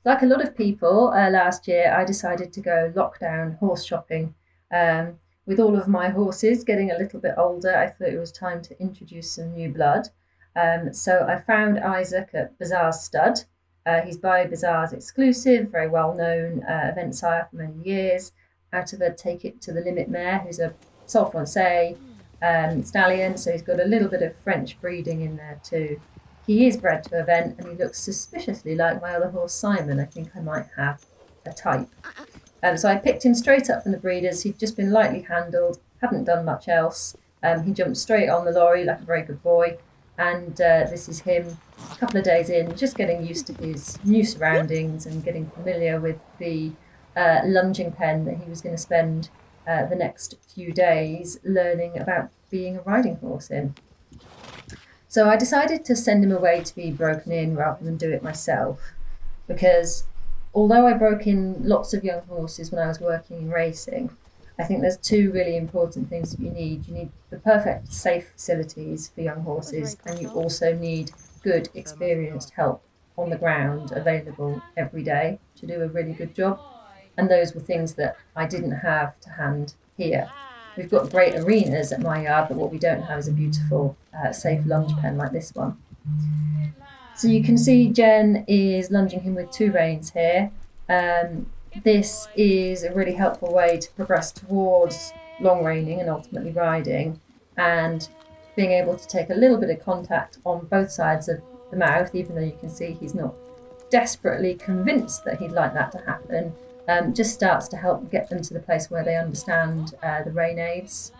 Like a lot of people, last year I decided to go lockdown horse shopping. With all of my horses getting a little bit older, I thought it was time to introduce some new blood. So I found Isaac at Bazaar's stud. He's by Bazaar's exclusive, very well known event sire for many years. Out of a Take It to the Limit mare, who's a Sol Francais stallion, so he's got a little bit of French breeding in there too. He is bred to event and he looks suspiciously like my other horse Simon. I think I might have a type. So I picked him straight up from the breeders. He'd just been lightly handled, hadn't done much else. He jumped straight on the lorry like a very good boy. And this is him a couple of days in, just getting used to his new surroundings and getting familiar with the lunging pen that he was going to spend the next few days learning about being a riding horse in. So I decided to send him away to be broken in rather than do it myself, because although I broke in lots of young horses when I was working in racing, I think there's two really important things that you need. You need the perfect safe facilities for young horses, and you also need good experienced help on the ground available every day to do a really good job. And those were things that I didn't have to hand here. We've got great arenas at my yard, but what we don't have is a beautiful, safe lunge pen like this one. So you can see Jen is lunging him with two reins here. This is a really helpful way to progress towards long reining and ultimately riding, and being able to take a little bit of contact on both sides of the mouth, even though you can see he's not desperately convinced that he'd like that to happen. Just starts to help get them to the place where they understand the rein aids.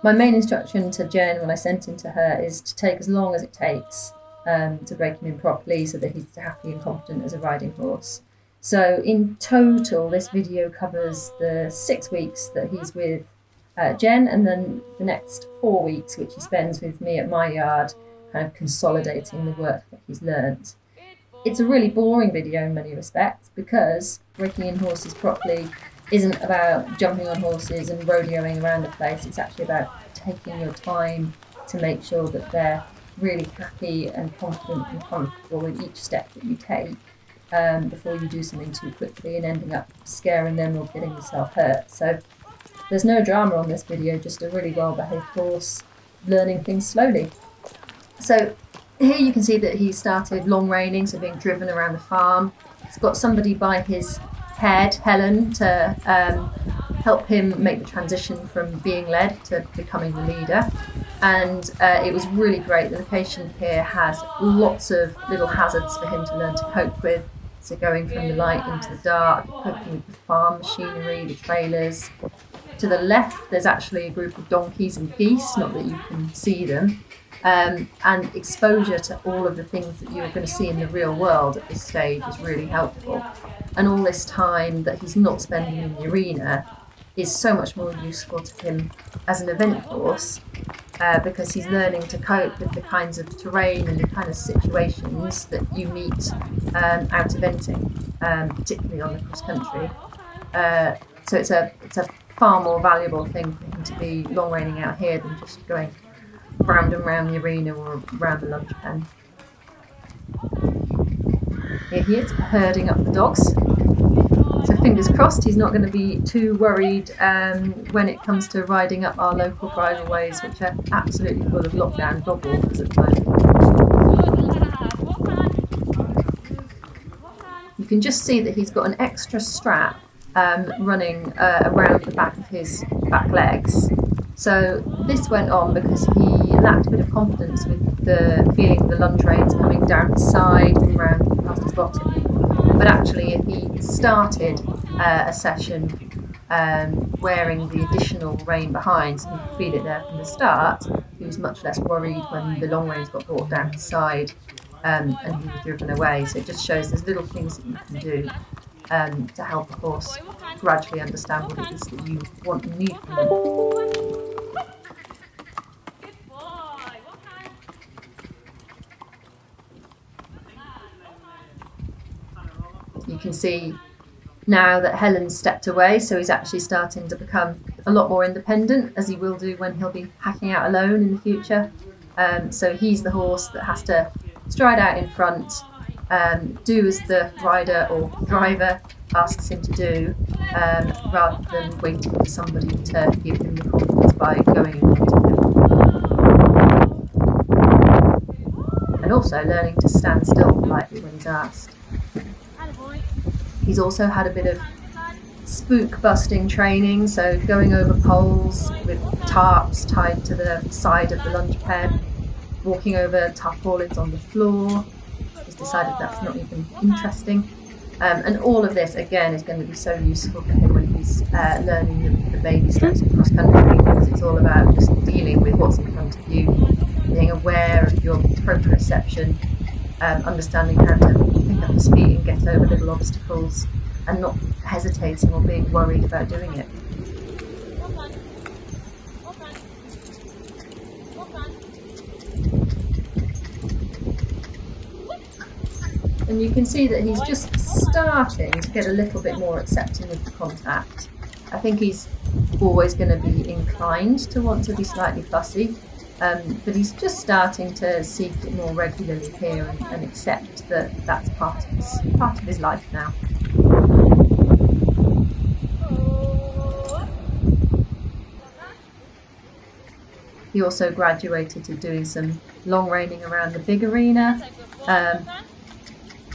My main instruction to Jen when I sent him to her is to take as long as it takes to break him in properly so that he's happy and confident as a riding horse. So in total, this video covers the 6 weeks that he's with Jen, and then the next 4 weeks, which he spends with me at my yard, kind of consolidating the work that he's learned. It's a really boring video in many respects, because breaking in horses properly isn't about jumping on horses and rodeoing around the place. It's actually about taking your time to make sure that they're really happy and confident and comfortable with each step that you take before you do something too quickly and ending up scaring them or getting yourself hurt. So there's no drama on this video, just a really well-behaved horse learning things slowly. So here you can see that he started long reining, so being driven around the farm. He's got somebody by his head, Helen, to help him make the transition from being led to becoming the leader. And it was really great. The location here has lots of little hazards for him to learn to cope with. So going from the light into the dark, coping with the farm machinery, the trailers. To the left, there's actually a group of donkeys and geese, not that you can see them. And exposure to all of the things that you're going to see in the real world at this stage is really helpful. And all this time that he's not spending in the arena is so much more useful to him as an event horse, because he's learning to cope with the kinds of terrain and the kind of situations that you meet out eventing, particularly on the cross country. So it's a far more valuable thing for him to be long reining out here than just going round and round the arena or round the lunge pen. Here he is, herding up the dogs. So fingers crossed he's not going to be too worried when it comes to riding up our local bridleways, which are absolutely full of lockdown dog walkers at the moment. You can just see that he's got an extra strap running around the back of his back legs. So this went on because he lacked a bit of confidence with the feeling the lunge reins coming down his side and round past his bottom. But actually, if he started a session wearing the additional rein behind, so he could feel it there from the start, he was much less worried when the long reins got brought down his side and he was driven away. So it just shows there's little things that you can do to help a horse gradually understand what it is that you want and need from them. You can see now that Helen's stepped away, so he's actually starting to become a lot more independent, as he will do when he'll be packing out alone in the future. So he's the horse that has to stride out in front do as the rider or driver asks him to do, rather than waiting for somebody to give him the confidence by going in front of him. And also learning to stand still politely when he's asked. He's also had a bit of spook busting training, so going over poles with tarps tied to the side of the lunge pen, walking over tarpaulins on the floor. He's decided that's not even interesting. And all of this, again, is going to be so useful for him when he's learning the baby steps of cross country, because it's all about just dealing with what's in front of you, being aware of your proprioception, understanding how to pick up his feet and get over little obstacles, and not hesitating or being worried about doing it. And you can see that he's just starting to get a little bit more accepting of the contact. I think he's always going to be inclined to want to be slightly fussy, but he's just starting to seek it more regularly here and accept that that's part of his life now. He also graduated to doing some long reining around the big arena.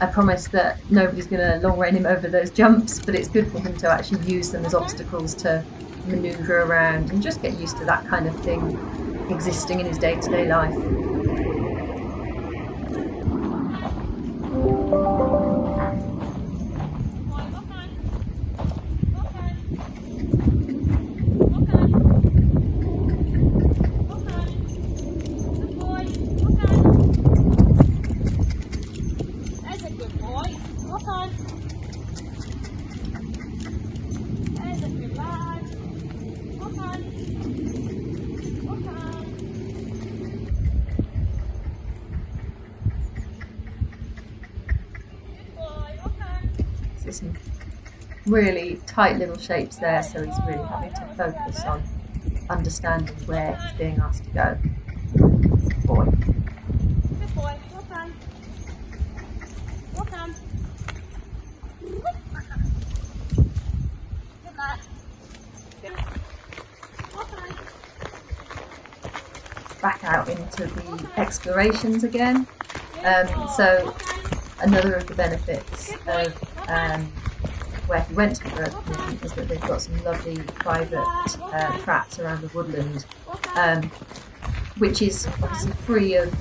I promise that nobody's going to long rein him over those jumps, but it's good for him to actually use them as obstacles to manoeuvre around and just get used to that kind of thing existing in his day-to-day life. Some really tight little shapes there, so he's really having to focus on understanding where he's being asked to go. Good boy. Good boy. Walk on. Walk on. Good lad. Walk on. Back out into the explorations again. So another of the benefits of where he went to the bird commission is that they've got some lovely private tracks around the woodland, which is obviously free of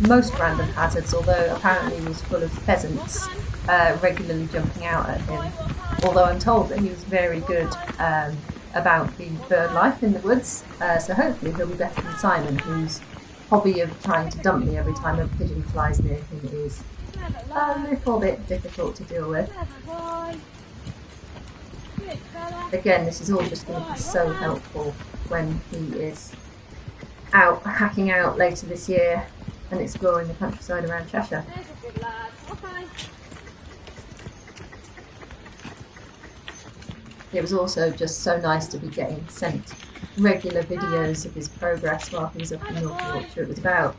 most random hazards, although apparently he was full of pheasants regularly jumping out at him. Although I'm told that he was very good about the bird life in the woods, so hopefully he'll be better than Simon, whose hobby of trying to dump me every time a pigeon flies near him is a little bit difficult to deal with. Again, this is all just going to be so helpful when he is out hacking out later this year and exploring the countryside around Cheshire. It was also just so nice to be getting sent regular videos of his progress while he was up in North Yorkshire. It was about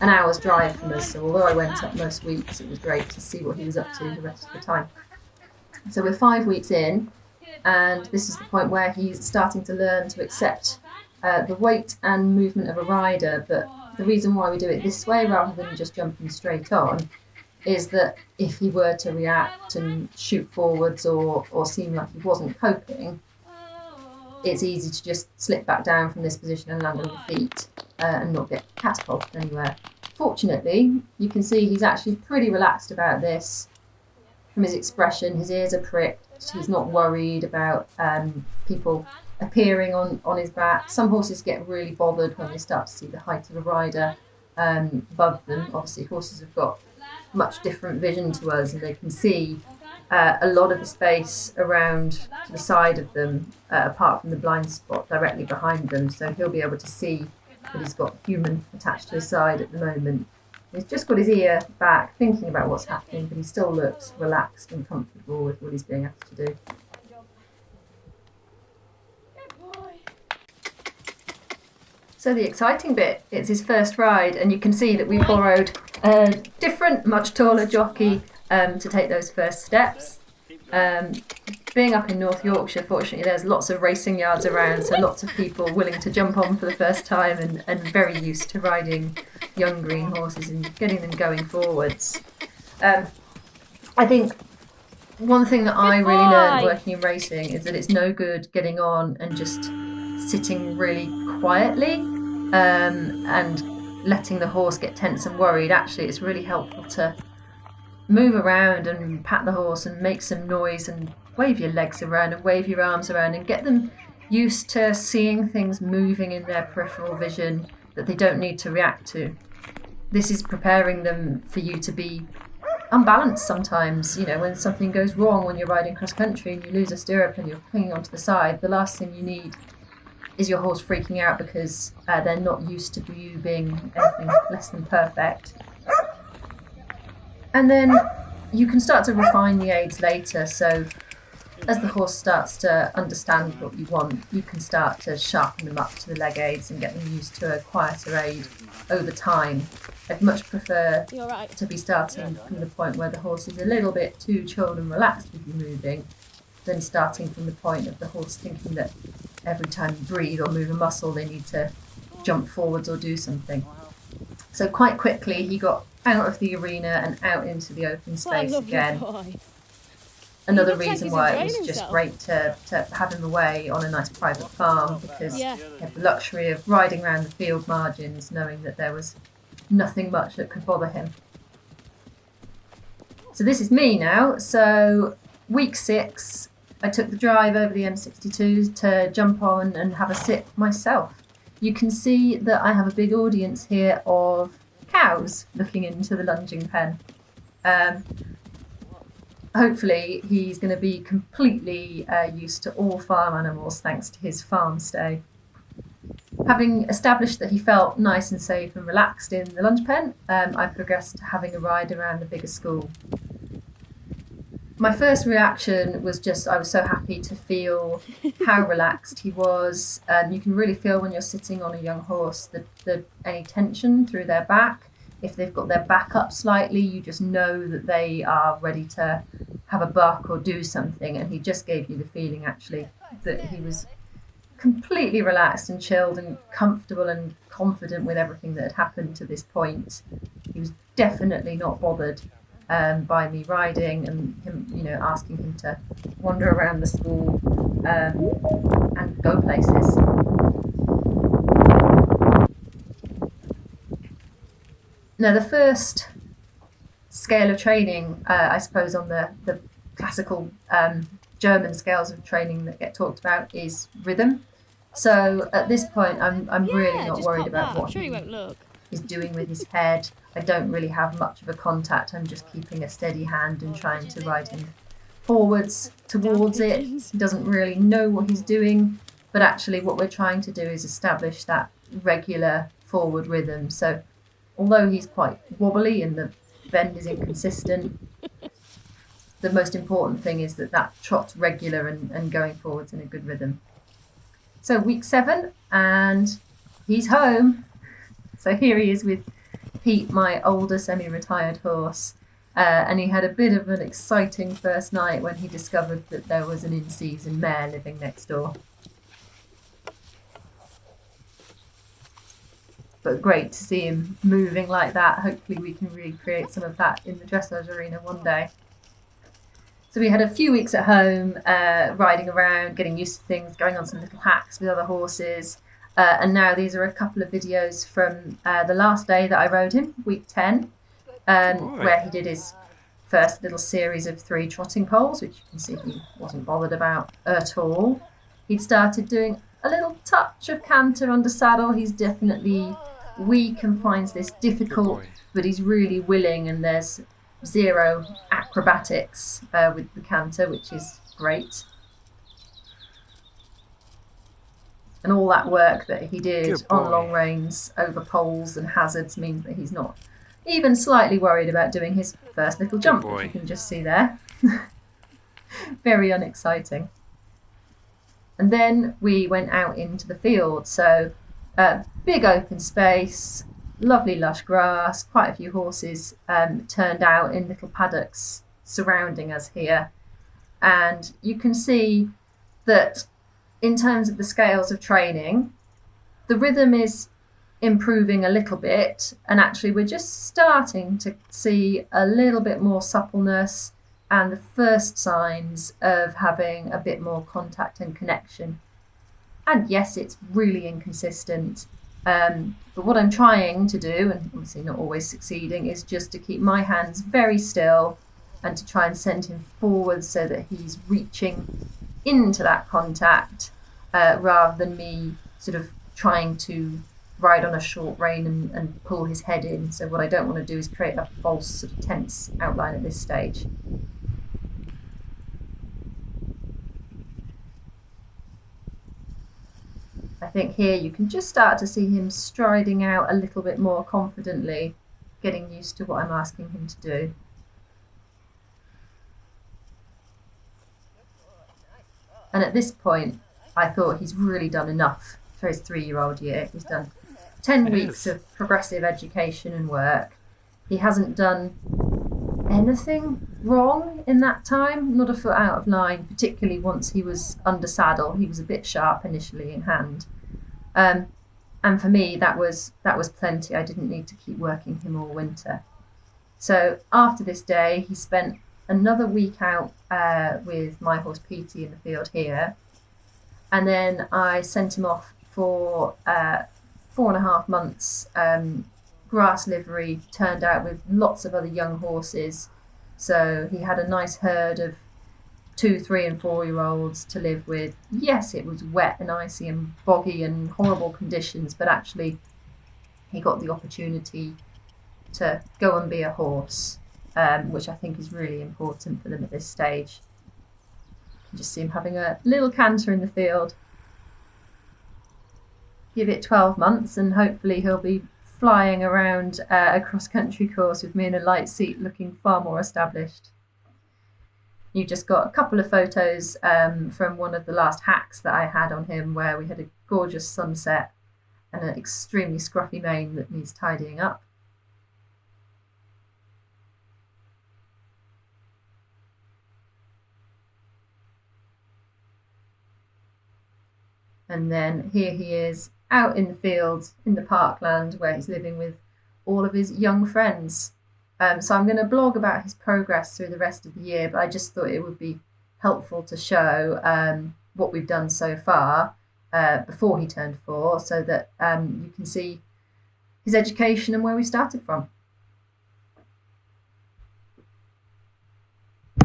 an hour's drive from us, so although I went up most weeks, it was great to see what he was up to the rest of the time. So we're 5 weeks in, and this is the point where he's starting to learn to accept the weight and movement of a rider, but the reason why we do it this way rather than just jumping straight on is that if he were to react and shoot forwards or seem like he wasn't coping, it's easy to just slip back down from this position and land on your feet and not get catapulted anywhere. Fortunately, you can see he's actually pretty relaxed about this. From his expression, his ears are pricked, he's not worried about people appearing on his back. Some horses get really bothered when they start to see the height of a rider above them. Obviously, horses have got much different vision to us, and they can see a lot of the space around to the side of them, apart from the blind spot directly behind them. So he'll be able to see that he's got human attached to his side at the moment. He's just got his ear back, thinking about what's happening, but he still looks relaxed and comfortable with what he's being asked to do. So the exciting bit is his first ride, and you can see that we borrowed a different, much taller jockey to take those first steps. Being up in North Yorkshire, fortunately, there's lots of racing yards around, so lots of people willing to jump on for the first time and very used to riding young green horses and getting them going forwards. I think one thing that I really learned working in racing is that it's no good getting on and just sitting really quietly and letting the horse get tense and worried. Actually, it's really helpful to move around and pat the horse and make some noise and wave your legs around and wave your arms around and get them used to seeing things moving in their peripheral vision that they don't need to react to. This is preparing them for you to be unbalanced sometimes. You know, when something goes wrong when you're riding cross country and you lose a stirrup and you're clinging onto the side, the last thing you need is your horse freaking out because they're not used to you being anything less than perfect. And then you can start to refine the aids later. So as the horse starts to understand what you want, you can start to sharpen them up to the leg aids and get them used to a quieter aid over time. I'd much prefer to be starting from the point where the horse is a little bit too chilled and relaxed with you moving than starting from the point of the horse thinking that every time you breathe or move a muscle they need to jump forwards or do something. So quite quickly he got out of the arena and out into the open space again. Another reason why it was just great to have him away on a nice private farm, because he had the luxury of riding around the field margins knowing that there was nothing much that could bother him. So this is me now. So week 6, I took the drive over the M62 to jump on and have a sit myself. You can see that I have a big audience here of cows looking into the lunging pen. Hopefully he's going to be completely used to all farm animals thanks to his farm stay. Having established that he felt nice and safe and relaxed in the lunge pen, I progressed to having a ride around the bigger school. My first reaction was just, I was so happy to feel how relaxed he was. You can really feel when you're sitting on a young horse any tension through their back. If they've got their back up slightly, you just know that they are ready to have a buck or do something. And he just gave you the feeling, actually, that he was completely relaxed and chilled and comfortable and confident with everything that had happened to this point. He was definitely not bothered by me riding and him, asking him to wander around the school and go places. Now, the first scale of training, I suppose, on the classical German scales of training that get talked about is rhythm. So at this point, I'm really not worried about what he is doing with his head. I don't really have much of a contact. I'm just keeping a steady hand and trying to ride him forwards towards it. He doesn't really know what he's doing, but actually what we're trying to do is establish that regular forward rhythm. So although he's quite wobbly and the bend is inconsistent, the most important thing is that trot's regular and going forwards in a good rhythm. So week 7, and he's home. So here he is with Pete, my older semi-retired horse, and he had a bit of an exciting first night when he discovered that there was an in-season mare living next door. But great to see him moving like that. Hopefully we can recreate some of that in the dressage arena one day. So we had a few weeks at home, riding around, getting used to things, going on some little hacks with other horses. And now these are a couple of videos from the last day that I rode him, week 10, where he did his first little series of 3 trotting poles, which you can see he wasn't bothered about at all. He'd started doing a little touch of canter under saddle. He's definitely weak and finds this difficult, but he's really willing, and there's 0 acrobatics with the canter, which is great. And all that work that he did on long reins over poles and hazards means that he's not even slightly worried about doing his first little jump, which you can just see there. Very unexciting. And then we went out into the field. So big open space, lovely lush grass, quite a few horses turned out in little paddocks surrounding us here. And you can see that in terms of the scales of training, the rhythm is improving a little bit, and actually we're just starting to see a little bit more suppleness and the first signs of having a bit more contact and connection. And yes, it's really inconsistent, but what I'm trying to do, and obviously not always succeeding, is just to keep my hands very still and to try and send him forward so that he's reaching into that contact, rather than me sort of trying to ride on a short rein and pull his head in. So what I don't want to do is create a false sort of tense outline at this stage. I think here you can just start to see him striding out a little bit more confidently, getting used to what I'm asking him to do. And at this point, I thought he's really done enough for his 3-year-old year. He's done 10 weeks of progressive education and work. He hasn't done anything wrong in that time, not a foot out of line, particularly once he was under saddle. He was a bit sharp initially in hand. And for me, that was plenty. I didn't need to keep working him all winter. So after this day, he spent another week out with my horse Petey in the field here. And then I sent him off for 4.5 months, grass livery, turned out with lots of other young horses. So he had a nice herd of 2, 3 and 4-year-olds to live with. Yes, it was wet and icy and boggy and horrible conditions, but actually he got the opportunity to go and be a horse, which I think is really important for them at this stage. You can just see him having a little canter in the field. Give it 12 months and hopefully he'll be flying around a cross-country course with me in a light seat, looking far more established. You've just got a couple of photos from one of the last hacks that I had on him, where we had a gorgeous sunset and an extremely scruffy mane that needs tidying up. And then here he is out in the field in the parkland where he's living with all of his young friends. So I'm going to blog about his progress through the rest of the year, but I just thought it would be helpful to show what we've done so far before he turned 4, so that you can see his education and where we started from.